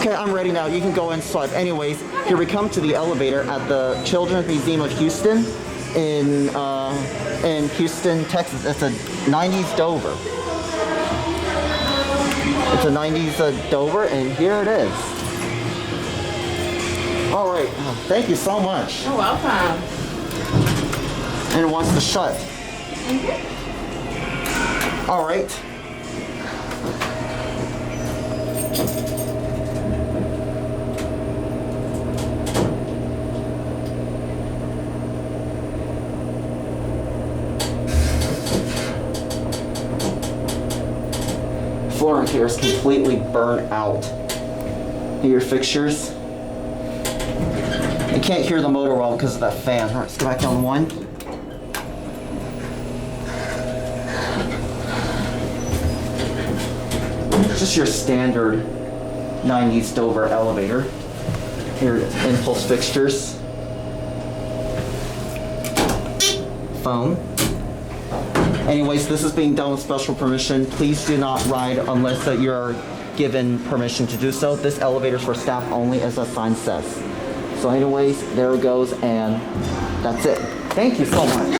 Okay, I'm ready now. You can go inside. Anyways, here we come to the elevator at the Children's Museum of Houston in Houston, Texas. It's a 90s Dover. It's a 90s Dover, and here it is. All right. Thank you so much. You're welcome. And it wants to shut. All right. Floor in here is completely burnt out. Hear your fixtures. You can't hear the motor well because of that fan. All right, let's go back down one. Just your standard 90s Dover elevator. Here it is, impulse fixtures. Phone. Anyways, this is being done with special permission. Please do not ride unless that you're given permission to do so. This elevator is for staff only, as the sign says. So anyways, there it goes, and that's it. Thank you so much.